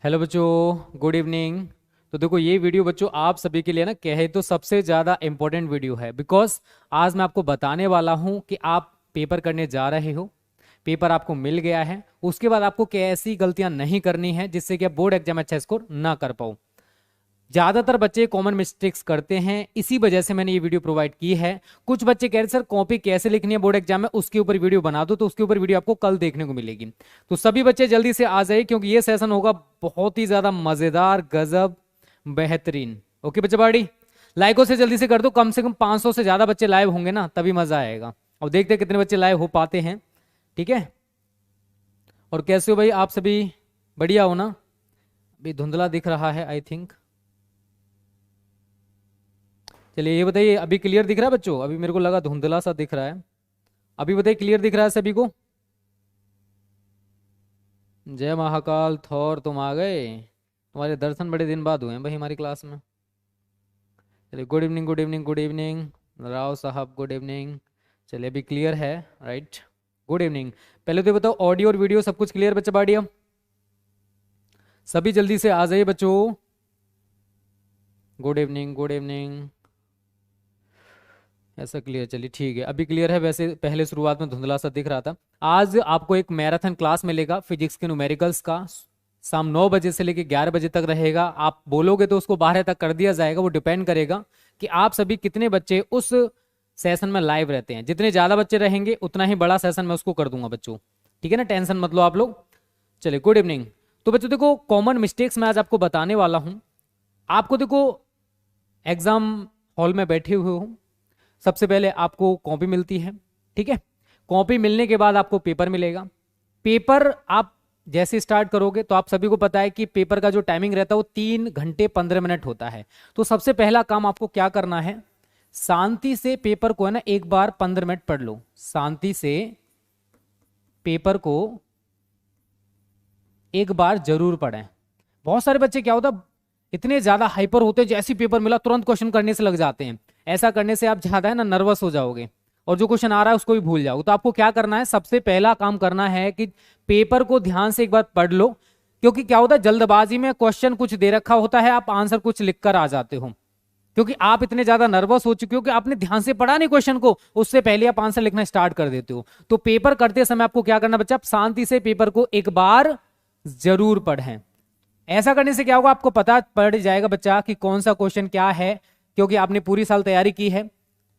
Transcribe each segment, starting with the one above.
Hello बच्चों, good evening. तो देखो, ये वीडियो बच्चों आप सभी के लिए ना कहे तो सबसे ज़्यादा इंपॉर्टेंट वीडियो है। बिकॉज आज मैं आपको बताने वाला हूँ कि आप पेपर करने जा रहे हो, पेपर आपको मिल गया है, उसके बाद आपको कैसी गलतियां नहीं करनी है जिससे कि आप बोर्ड एग्जाम अच्छा स्कोर ना कर पाओ। ज्यादातर बच्चे कॉमन मिस्टेक्स करते हैं, इसी वजह से मैंने ये वीडियो प्रोवाइड की है। कुछ बच्चे कह रहे सर कॉपी कैसे लिखनी है बोर्ड एग्जाम में, उसके ऊपर वीडियो बना दो, तो उसके ऊपर वीडियो आपको कल देखने को मिलेगी। तो सभी बच्चे जल्दी से आ जाइए क्योंकि ये सेशन होगा बहुत ही ज्यादा मजेदार, गजब, बेहतरीन। ओके बच्चे बाड़ी, लाइकों से जल्दी से कर दो, कम से कम 500 से ज्यादा बच्चे लाइव होंगे ना, तभी मजा आएगा। और देखते हैं कितने बच्चे लाइव हो पाते हैं। ठीक है, और कैसे हो भाई आप सभी? बढ़िया हो ना? अभी धुंधला दिख रहा है आई थिंक। चलिए ये बताइए, अभी क्लियर दिख रहा है बच्चों? अभी मेरे को लगा धुंधला सा दिख रहा है। अभी बताइए क्लियर दिख रहा है सभी को? जय महाकाल थौर, तुम आ गए। तुम्हारे दर्शन बड़े दिन बाद हुए हैं भाई हमारी क्लास में। चलिए good evening, good evening, good evening Rao साहब, गुड इवनिंग। चलिए अभी क्लियर है, राइट? Good evening. पहले तो बताओ ऑडियो और वीडियो सब कुछ क्लियर बच्चा बाड़िया? सभी जल्दी से आ जाइए बच्चों। Good evening, good evening. ऐसा क्लियर, चलिए ठीक है, अभी क्लियर है। वैसे पहले शुरुआत में धुंधला सा दिख रहा था। आज आपको एक मैराथन क्लास मिलेगा फिजिक्स के न्यूमेरिकल्स का। शाम 9 बजे से लेकर 11 बजे तक रहेगा। आप बोलोगे तो उसको 12 तक कर दिया जाएगा। वो डिपेंड करेगा कि आप सभी कितने बच्चे उस सेशन में लाइव रहते हैं। जितने ज़्यादा बच्चे रहेंगे उतना ही बड़ा सेशन मैं उसको कर दूंगा बच्चों। ठीक है ना, टेंशन मत लो आप लोग। चलिए गुड इवनिंग। तो बच्चों देखो, कॉमन मिस्टेक्स मैं आज आपको बताने वाला हूं। आपको देखो, एग्जाम हॉल में बैठे हुए हो, सबसे पहले आपको कॉपी मिलती है। ठीक है, कॉपी मिलने के बाद आपको पेपर मिलेगा। पेपर आप जैसे स्टार्ट करोगे तो आप सभी को पता है कि पेपर का जो टाइमिंग रहता है वो 3 घंटे 15 मिनट होता है। तो सबसे पहला काम आपको क्या करना है, शांति से पेपर को है ना एक बार 15 मिनट पढ़ लो। शांति से पेपर को एक बार जरूर पढ़ें। बहुत सारे बच्चे क्या होता, इतने ज्यादा हाइपर होते हैं, जैसे पेपर मिला तुरंत क्वेश्चन करने से लग जाते हैं। ऐसा करने से आप ज्यादा है ना नर्वस हो जाओगे और जो क्वेश्चन आ रहा है उसको भी भूल जाओगे। तो आपको क्या करना है, सबसे पहला काम करना है कि पेपर को ध्यान से एक बार पढ़ लो। क्योंकि क्या होता है, जल्दबाजी में क्वेश्चन कुछ दे रखा होता है, आप आंसर कुछ लिखकर आ जाते हो। क्योंकि आप इतने ज्यादा नर्वस हो चुके हो कि आपने ध्यान से पढ़ा नहीं क्वेश्चन को, उससे पहले आप आंसर लिखना स्टार्ट कर देते हो। तो पेपर करते समय आपको क्या करना बच्चा, आप शांति से पेपर को एक बार जरूर पढ़ें। ऐसा करने से क्या होगा, आपको पता पड़ जाएगा बच्चा कि कौन सा क्वेश्चन क्या है। क्योंकि आपने पूरी साल तैयारी की है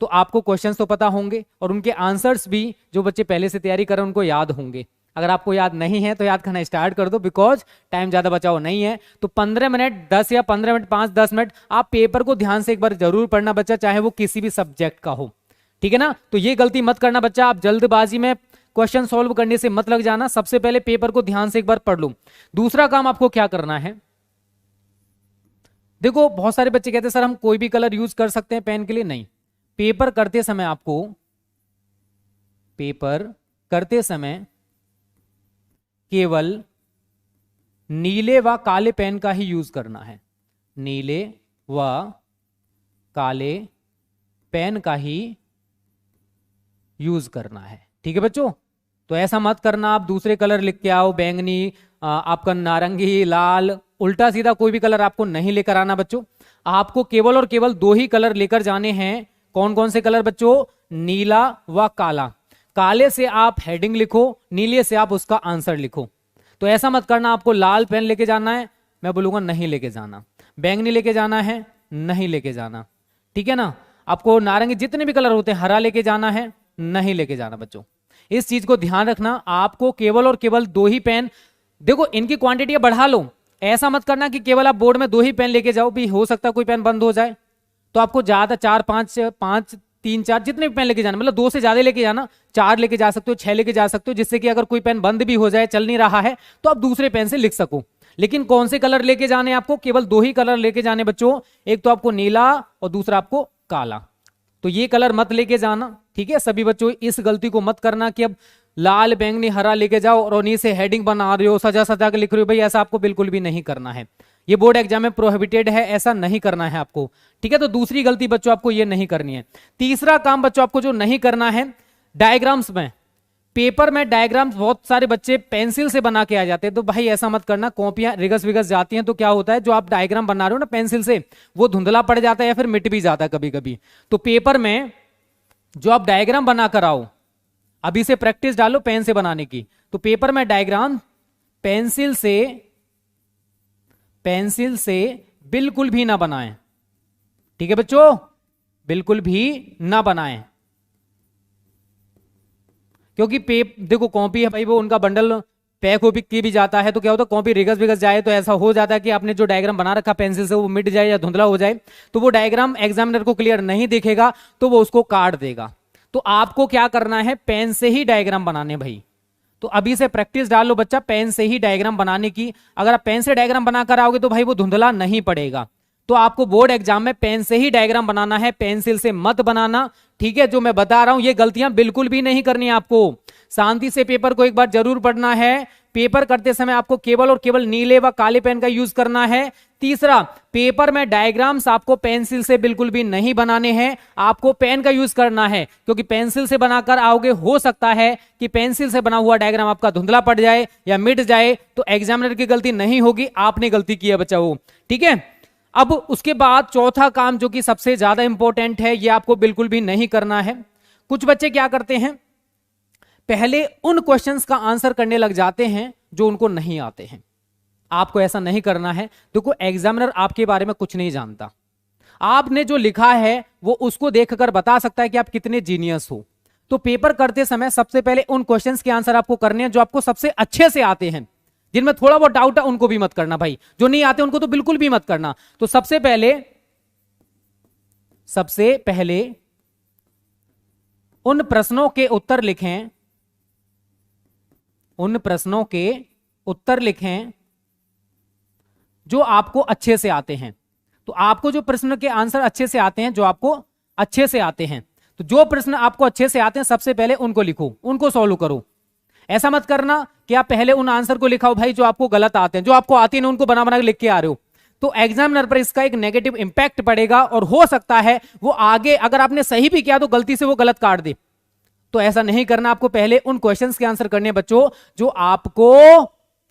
तो आपको क्वेश्चंस तो पता होंगे और उनके आंसर्स भी जो बच्चे पहले से तैयारी कर रहे हैं उनको याद होंगे। अगर आपको याद नहीं है तो याद करना स्टार्ट कर दो, बिकॉज टाइम ज्यादा बचा हुआ नहीं है। तो 15 मिनट, 10 या 15 मिनट, 5-10 मिनट आप पेपर को ध्यान से एक बार जरूर पढ़ना बच्चा, चाहे वो किसी भी सब्जेक्ट का हो। ठीक है ना, तो ये गलती मत करना बच्चा। आप जल्दबाजी में क्वेश्चन सॉल्व करने से मत लग जाना। सबसे पहले पेपर को ध्यान से एक बार पढ़ लो। दूसरा काम आपको क्या करना है, देखो बहुत सारे बच्चे कहते हैं सर हम कोई भी कलर यूज कर सकते हैं पेन के लिए। नहीं, पेपर करते समय आपको, पेपर करते समय केवल नीले व काले पेन का ही यूज करना है। नीले व काले पेन का ही यूज करना है। ठीक है बच्चों, तो ऐसा मत करना आप दूसरे कलर लिख के आओ, बैंगनी, आपका नारंगी, लाल, उल्टा सीधा कोई भी कलर आपको नहीं लेकर आना बच्चों। आपको केवल और केवल 2 ही कलर लेकर जाने हैं। कौन कौन से कलर बच्चों, नीला व काला। काले से आप हेडिंग लिखो, नीले से आप उसका आंसर लिखो। तो ऐसा मत करना आपको लाल पेन लेके जाना है, मैं बोलूंगा नहीं लेके जाना। बैंगनी लेके जाना है, नहीं लेके जाना। ठीक है ना, आपको नारंगी, जितने भी कलर होते हैं, हरा लेके जाना है, नहीं लेके जाना बच्चों। इस चीज को ध्यान रखना। आपको केवल और केवल 2 ही पेन, देखो इनकी क्वांटिटी बढ़ा लो। ऐसा मत करना कि केवल आप बोर्ड में 2 ही पेन लेके जाओ, भी हो सकता है कोई पेन बंद हो जाए। तो आपको ज्यादा 4, 5, 3, 4 जितने भी पेन लेके जाना, मतलब 2 से ज्यादा लेके जाना। 4 लेके जा सकते हो, 6 लेके जा सकते हो, जिससे कि अगर कोई पेन बंद भी हो जाए, चल नहीं रहा है, तो आप दूसरे पेन से लिख सको। लेकिन कौन से कलर लेके जाने, आपको केवल 2 ही कलर लेके जाने बच्चों। एक तो आपको नीला और दूसरा आपको काला। तो ये कलर मत लेके जाना। ठीक है सभी बच्चों, इस गलती को मत करना कि अब लाल, बैंगनी, हरा लेके जाओ और उन्हीं से हेडिंग बना रहे हो, सजा सजा के लिख रहे हो। भाई ऐसा आपको बिल्कुल भी नहीं करना है, ये बोर्ड एग्जाम में प्रोहिबिटेड है, ऐसा नहीं करना है आपको। ठीक है, तो दूसरी गलती बच्चों आपको ये नहीं करनी है। तीसरा काम बच्चों आपको जो नहीं करना है, डायग्राम्स में पेपर में डायग्राम्स बहुत सारे बच्चे पेंसिल से बना के आ जाते हैं, तो भाई ऐसा मत करना, कॉपियां रिगस विगस जाती हैं तो क्या होता है, जो आप डायग्राम बना रहे हो ना पेंसिल से, वो धुंधला पड़ जाता है या फिर मिट भी जाता है कभी कभी। तो पेपर में जो आप डायग्राम बना कर आओ, अभी से प्रैक्टिस डालो पेन से बनाने की, तो पेपर में डायग्राम पेंसिल से बिल्कुल भी ना बनाएं, ठीक है बच्चों, बिल्कुल भी ना बनाएं। क्योंकि देखो कॉपी है भाई, वो उनका बंडल पैक हो भी जाता है, तो क्या होता है कॉपी रिगस विगस जाए तो ऐसा हो जाता है कि आपने जो डायग्राम बना रखा पेंसिल से वो मिट जाए या धुंधला हो जाए, तो वो डायग्राम एग्जामिनर को क्लियर नहीं दिखेगा, तो वो उसको काट देगा। तो आपको क्या करना है, पेन से ही डायग्राम बनाने भाई। तो अभी से प्रैक्टिस डाल लो बच्चा पेन से ही डायग्राम बनाने की। अगर आप पेन से डायग्राम बनाकर आओगे तो भाई वो धुंधला नहीं पड़ेगा। तो आपको बोर्ड एग्जाम में पेन से ही डायग्राम बनाना है, पेंसिल से मत बनाना, ठीक है। जो मैं बता रहा हूं ये गलतियां बिल्कुल भी नहीं करनी है आपको। शांति से पेपर को एक बार जरूर पढ़ना है। पेपर करते समय आपको केवल और केवल नीले व काले पेन का यूज करना है। तीसरा, पेपर में डायग्राम्स आपको पेंसिल से बिल्कुल भी नहीं बनाने हैं, आपको पेन का यूज करना है, क्योंकि पेंसिल से बनाकर आओगे हो सकता है कि पेंसिल से बना हुआ डायग्राम आपका धुंधला पड़ जाए या मिट जाए, तो एग्जामिनर की गलती नहीं होगी, आपने गलती की है बच्चा वो, ठीक है। अब उसके बाद चौथा काम जो कि सबसे ज्यादा इंपॉर्टेंट है, ये आपको बिल्कुल भी नहीं करना है। कुछ बच्चे क्या करते हैं, पहले उन क्वेश्चंस का आंसर करने लग जाते हैं जो उनको नहीं आते हैं। आपको ऐसा नहीं करना है। देखो एग्जामिनर आपके बारे में कुछ नहीं जानता, आपने जो लिखा है वो उसको देखकर बता सकता है कि आप कितने जीनियस हो। तो पेपर करते समय सबसे पहले उन क्वेश्चंस के आंसर आपको करने हैं जो आपको सबसे अच्छे से आते हैं। जिनमें थोड़ा बहुत डाउट है उनको भी मत करना भाई, जो नहीं आते उनको तो बिल्कुल भी मत करना। तो सबसे पहले उन प्रश्नों के उत्तर लिखें, उन प्रश्नों के उत्तर लिखें जो आपको अच्छे से आते हैं। तो आपको जो प्रश्न के आंसर अच्छे से आते हैं, जो आपको अच्छे से आते हैं, तो जो प्रश्न आपको अच्छे से आते हैं सबसे पहले उनको लिखो, उनको सॉल्व करो। ऐसा मत करना कि आप पहले उन आंसर को लिखाओ भाई जो आपको गलत आते हैं, जो आपको आते हैं उनको बना बना के लिख के आ रहे हो, तो एग्जामिनर पर इसका एक नेगेटिव इंपैक्ट पड़ेगा और हो सकता है वो आगे अगर आपने सही भी किया तो गलती से वो गलत काट दे। तो ऐसा नहीं करना, आपको पहले उन क्वेश्चंस के आंसर करने बच्चों जो आपको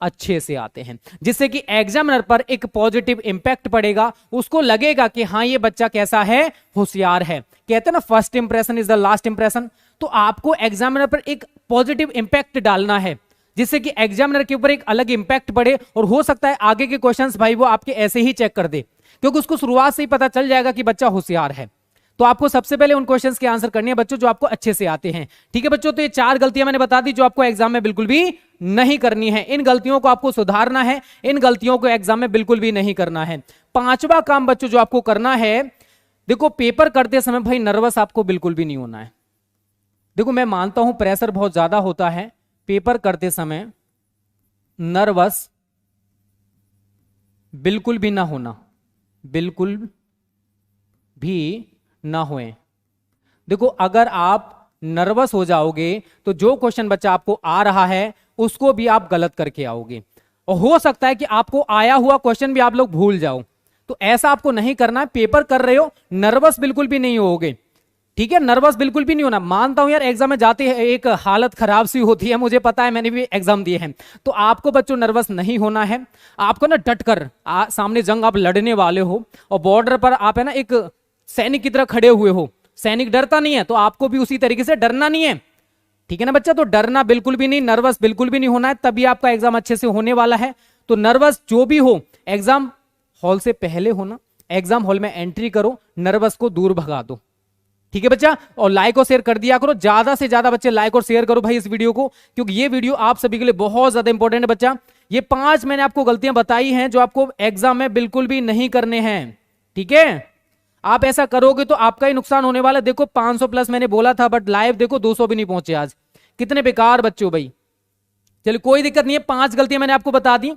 अच्छे से आते हैं, जिससे कि एग्जामिनर पर एक पॉजिटिव इंपैक्ट पड़ेगा, उसको लगेगा कि हाँ ये बच्चा कैसा है, होशियार है। कहते हैं ना first impression is the last impression. तो आपको एग्जामिनर पर एक पॉजिटिव इंपैक्ट डालना है, जिससे कि एग्जामिनर के ऊपर एक अलग इंपैक्ट पड़े, और हो सकता है आगे के क्वेश्चंस भाई वो आपके ऐसे ही चेक कर दे, क्योंकि उसको शुरुआत से ही पता चल जाएगा कि बच्चा होशियार है। तो आपको सबसे पहले उन क्वेश्चंस के आंसर करने हैं बच्चों जो आपको अच्छे से आते हैं, ठीक है बच्चों। तो ये 4 गलतियां मैंने बता दी जो आपको एग्जाम में बिल्कुल भी नहीं करनी है। इन गलतियों को आपको सुधारना है, इन गलतियों को एग्जाम में बिल्कुल भी नहीं करना है। 5वां काम बच्चों जो आपको करना है, देखो पेपर करते समय भाई नर्वस आपको बिल्कुल भी नहीं होना है। देखो मैं मानता हूं प्रेशर बहुत ज्यादा होता है, पेपर करते समय नर्वस बिल्कुल भी ना होना, बिल्कुल भी ना होए। देखो अगर आप नर्वस हो जाओगे तो जो क्वेश्चन बच्चा आपको आ रहा है उसको भी आप गलत करके आओगे, और हो सकता है कि आपको आया हुआ क्वेश्चन भी आप लोग भूल जाओ। तो ऐसा आपको नहीं करना है। पेपर कर रहे हो नर्वस बिल्कुल भी नहीं होगे, ठीक है, नर्वस बिल्कुल भी नहीं होना। मानता हूं यार एग्जाम में जाते हैं एक हालत खराब सी होती है, मुझे पता है, मैंने भी एग्जाम दिए हैं। तो आपको बच्चों नर्वस नहीं होना है। आपको ना डट कर सामने जंग आप लड़ने वाले हो और बॉर्डर पर आप है ना एक सैनिक की तरह खड़े हुए हो। सैनिक डरता नहीं है तो आपको भी उसी तरीके से डरना नहीं है, ठीक है ना बच्चा। तो डरना बिल्कुल भी नहीं, नर्वस बिल्कुल भी नहीं होना है, तभी आपका एग्जाम अच्छे से होने वाला है। तो नर्वस जो भी हो एग्जाम हॉल से पहले होना, एग्जाम हॉल में एंट्री करो, नर्वस को दूर भगा दो, ठीक है बच्चा। और लाइक और शेयर कर दिया करो, ज्यादा से ज्यादा बच्चे लाइक और शेयर करो भाई इस वीडियो को, क्योंकि ये वीडियो आप सभी के लिए बहुत ज्यादा इंपॉर्टेंट है बच्चा। ये 5 मैंने आपको गलतियां बताई हैं जो आपको एग्जाम में बिल्कुल भी नहीं करने हैं, ठीक है। आप ऐसा करोगे तो आपका ही नुकसान होने वाला है। देखो 500 प्लस मैंने बोला था, बट लाइव देखो 200 भी नहीं पहुंचे आज। कितने बेकार बच्चों भाई। चलिए कोई दिक्कत नहीं है, 5 गलतियां मैंने आपको बता दी,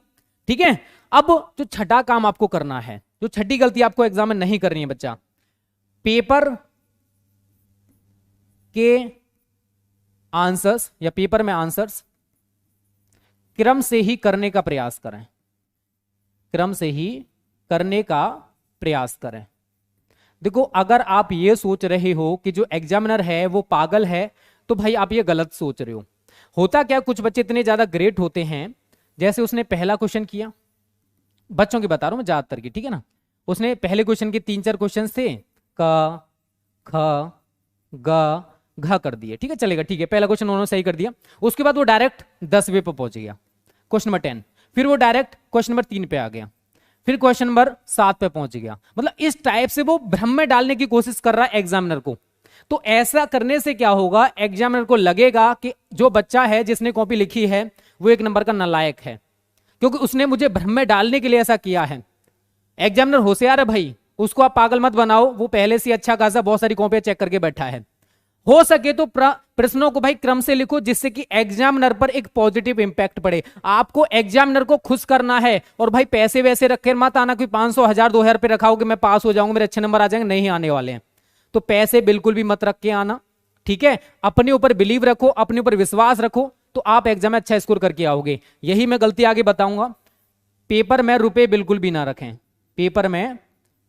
ठीक है। अब जो छठा काम आपको करना है, जो छठी गलती आपको एग्जाम में नहीं करनी है बच्चा, पेपर के आंसर्स या पेपर में आंसर्स क्रम से ही करने का प्रयास करें, क्रम से ही करने का प्रयास करें। देखो अगर आप ये सोच रहे हो कि जो एग्जामिनर है वो पागल है, तो भाई आप ये गलत सोच रहे हो। होता क्या, कुछ बच्चे इतने ज्यादा ग्रेट होते हैं, जैसे उसने पहला क्वेश्चन किया, बच्चों की बता रहा हूं मैं ज्यादातर की, ठीक है ना, उसने पहले क्वेश्चन के 3-4 क्वेश्चन थे, क ख ग घ कर दिए, ठीक है चलेगा, ठीक है, पहला क्वेश्चन उन्होंने सही कर दिया। उसके बाद वो डायरेक्ट 10वें पे पहुंच गया, क्वेश्चन नंबर 10। फिर वो डायरेक्ट क्वेश्चन नंबर 3 पे आ गया, फिर क्वेश्चन नंबर 7 पे पहुंच गया। मतलब इस टाइप से वो भ्रम में डालने की कोशिश कर रहा है एग्जामिनर को। तो ऐसा करने से क्या होगा, एग्जामिनर को लगेगा कि जो बच्चा है जिसने कॉपी लिखी है वो 1 नंबर का नालायक है, क्योंकि उसने मुझे भ्रम में डालने के लिए ऐसा किया है। एग्जामिनर होशियार है भाई, उसको आप पागल मत बनाओ, वो पहले से अच्छा खासा बहुत सारी कॉपियां चेक करके बैठा है। हो सके तो प्रश्नों को भाई क्रम से लिखो, जिससे कि एग्जामिनर पर एक पॉजिटिव इंपैक्ट पड़े। आपको एग्जामिनर को खुश करना है, और भाई पैसे वैसे रखे मत आना, कोई 500 1000 2000 पे रखा हो कि मैं पास हो जाऊंगा, मेरे अच्छे नंबर आ जाएंगे, नहीं आने वाले हैं। तो पैसे बिल्कुल भी मत रख के आना, ठीक है। अपने ऊपर बिलीव रखो, अपने ऊपर विश्वास रखो, तो आप एग्जाम में अच्छा स्कोर करके आओगे। यही मैं गलती आगे बताऊंगा। पेपर में रुपए बिल्कुल भी ना रखें, पेपर में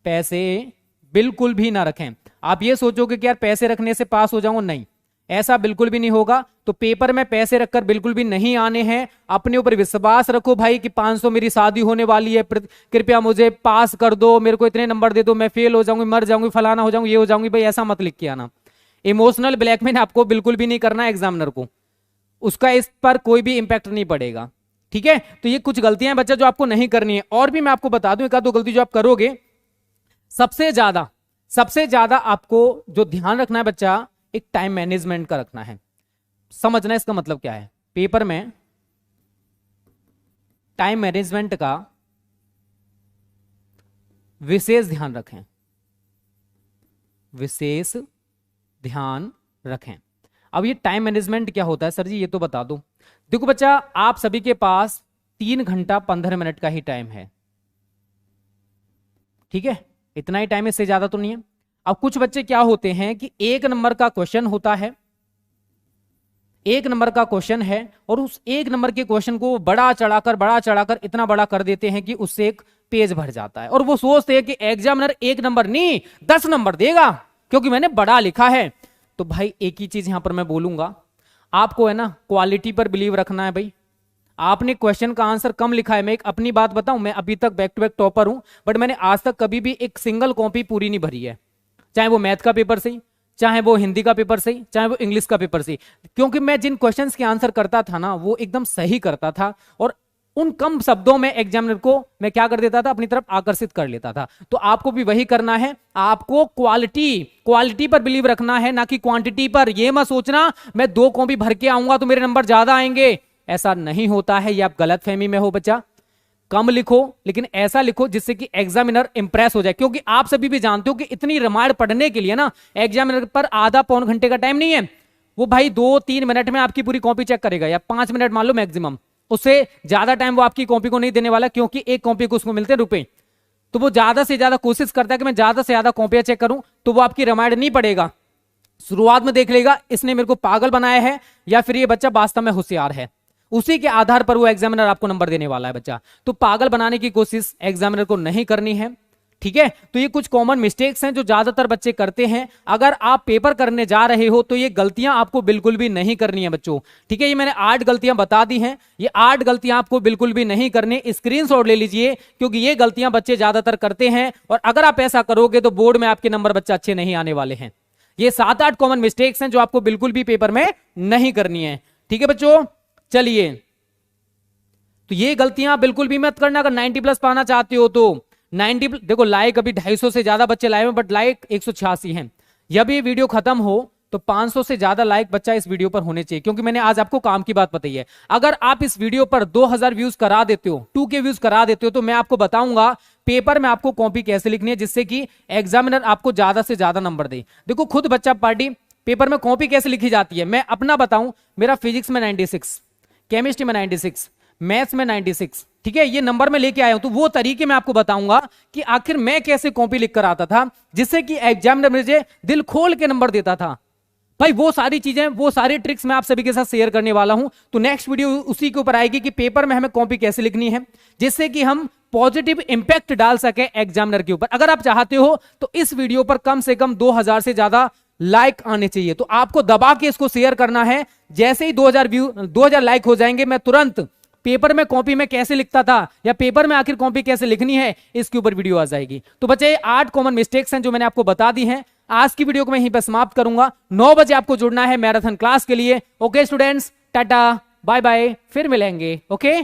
पैसे बिल्कुल भी ना रखें। आप ये सोचोगे कि यार पैसे रखने से पास हो जाऊंगा, नहीं, ऐसा बिल्कुल भी नहीं होगा। तो पेपर में पैसे रखकर बिल्कुल भी नहीं आने हैं। अपने ऊपर विश्वास रखो भाई कि 500 मेरी शादी होने वाली है, कृपया मुझे पास कर दो, मेरे को इतने नंबर दे दो, मैं फेल हो जाऊंगी, मर जाऊंगी, फलाना हो जाऊंगी, ये हो जाऊंगी, भाई ऐसा मत लिख के आना। इमोशनल ब्लैकमेल आपको बिल्कुल भी नहीं करना एग्जामिनर को, उसका इस पर कोई भी इंपैक्ट नहीं पड़ेगा, ठीक है। तो ये कुछ गलतियां हैं बच्चा जो आपको नहीं करनी है। और भी मैं आपको बता दूं, एक आध दो गलती जो आप करोगे, सबसे ज्यादा आपको जो ध्यान रखना है बच्चा, एक टाइम मैनेजमेंट का रखना है। समझना इसका मतलब क्या है, पेपर में टाइम मैनेजमेंट का विशेष ध्यान रखें, विशेष ध्यान रखें। अब ये टाइम मैनेजमेंट क्या होता है सर जी, ये तो बता दो। देखो बच्चा, आप सभी के पास 3 घंटा 15 मिनट का ही टाइम है, ठीक है, इतना ही टाइम है, इससे ज्यादा तो नहीं है। अब कुछ बच्चे क्या होते हैं कि 1 नंबर का क्वेश्चन होता है, 1 नंबर का क्वेश्चन है, और उस 1 नंबर के क्वेश्चन को बड़ा चढ़ाकर इतना बड़ा कर देते हैं कि उससे एक पेज भर जाता है, और वो सोचते हैं कि एग्जामिनर 1 नंबर नहीं 10 नंबर देगा क्योंकि मैंने बड़ा लिखा है। तो भाई एक ही चीज यहां पर मैं बोलूंगा, आपको है ना क्वालिटी पर बिलीव रखना है। भाई आपने क्वेश्चन का आंसर कम लिखा है, मैं एक अपनी बात बताऊं, मैं अभी तक बैक टू बैक टॉपर हूं, बट मैंने आज तक कभी भी एक सिंगल कॉपी पूरी नहीं भरी है, चाहे वो मैथ का पेपर से, चाहे वो हिंदी का पेपर से, चाहे वो इंग्लिश का पेपर से, क्योंकि मैं जिन क्वेश्चंस के आंसर करता था ना वो एकदम सही करता था, और उन कम शब्दों में एग्जामिनर को मैं क्या कर देता था, अपनी तरफ आकर्षित कर लेता था। तो आपको भी वही करना है, आपको क्वालिटी पर बिलीव रखना है, ना कि क्वांटिटी पर। ये मत सोचना मैं 2 कॉपी भर के आऊंगा तो मेरे नंबर ज्यादा आएंगे, ऐसा नहीं होता है, ये आप गलत फहमी में हो बच्चा। कम लिखो, लेकिन ऐसा लिखो जिससे कि एग्जामिनर इंप्रेस हो जाए, क्योंकि आप सभी भी जानते हो कि इतनी रामायण पढ़ने के लिए ना एग्जामिनर पर आधा पौन घंटे का टाइम नहीं है। वो भाई 2-3 मिनट में आपकी पूरी कॉपी चेक करेगा, या 5 मिनट मान लो मैक्सिमम, उससे ज्यादा टाइम वो आपकी कॉपी को नहीं देने वाला, क्योंकि एक कॉपी को उसको मिलते हैं रुपए। तो वो ज्यादा से ज्यादा कोशिश करता है कि मैं ज्यादा से ज्यादा कॉपियां चेक करूं, तो वो आपकी रामायण नहीं पढ़ेगा। शुरुआत में देख लेगा इसने मेरे को पागल बनाया है या फिर ये बच्चा वास्तव में होशियार है, उसी के आधार पर वो एग्जामिनर आपको नंबर देने वाला है बच्चा। तो पागल बनाने की कोशिश एग्जामिनर को नहीं करनी है, ठीक है। तो ये कुछ कॉमन मिस्टेक्स हैं जो ज्यादातर बच्चे करते हैं। अगर आप पेपर करने जा रहे हो तो ये गलतियां आपको बिल्कुल भी नहीं करनी है बच्चों, ठीक है। ये मैंने 8 गलतियां बता दी हैं, ये 8 गलतियां आपको बिल्कुल भी नहीं करनी, स्क्रीनशॉट ले लीजिए, क्योंकि ये गलतियां बच्चे ज्यादातर करते हैं, और अगर आप ऐसा करोगे तो बोर्ड में आपके नंबर बच्चा अच्छे नहीं आने वाले हैं। ये 7-8 कॉमन मिस्टेक्स हैं जो आपको बिल्कुल भी पेपर में नहीं करनी है, ठीक है बच्चों। चलिए, तो ये गलतियां बिल्कुल भी मत करना। अगर 90+ पाना चाहते हो तो 90, देखो लाइक अभी 250 से ज्यादा बच्चे लाए हुए, बट लाइक 186 हैं। जब ये वीडियो खत्म हो तो 500 से ज्यादा लाइक बच्चा इस वीडियो पर होने चाहिए, क्योंकि मैंने आज आपको काम की बात बताई है। अगर आप इस वीडियो पर 2000 व्यूज करा देते हो, 2K व्यूज करा देते हो, तो मैं आपको बताऊंगा पेपर में आपको कॉपी कैसे लिखनी है, जिससे कि एग्जामिनर आपको ज्यादा से ज्यादा नंबर दे। देखो खुद बच्चा पार्टी पेपर में कॉपी कैसे लिखी जाती है, मैं अपना बताऊं, मेरा फिजिक्स में 96, केमिस्ट्री में 96, मैथ्स में 96, ठीक है, ये नंबर में लेके आया हूं। तो वो तरीके मैं आपको बताऊंगा कि आखिर मैं कैसे कॉपी लिख कर आता था, जिससे कि एग्जामिनर मुझे दिल खोल के नंबर देता था। भाई वो सारी चीजें, वो सारी ट्रिक्स मैं आप सभी के साथ शेयर करने वाला हूं। तो नेक्स्ट वीडियो उसी के ऊपर आएगी कि पेपर में हमें कॉपी कैसे लिखनी है, जिससे कि हम पॉजिटिव इंपैक्ट डाल सके एग्जामिनर के ऊपर। अगर आप चाहते हो तो इस वीडियो पर कम से कम 2000 से ज्यादा लाइक आने चाहिए। तो आपको दबा के इसको शेयर करना है। जैसे ही 2000 लाइक हो जाएंगे, मैं तुरंत पेपर में कॉपी में कैसे लिखता था या पेपर में आखिर कॉपी कैसे लिखनी है इसके ऊपर वीडियो आ जाएगी। तो बच्चे 8 कॉमन मिस्टेक्स हैं जो मैंने आपको बता दी हैं। आज की वीडियो को मैं यहीं पर समाप्त करूंगा। 9 बजे आपको जुड़ना है मैराथन क्लास के लिए। Okay students, tata bye bye, फिर मिलेंगे। ओके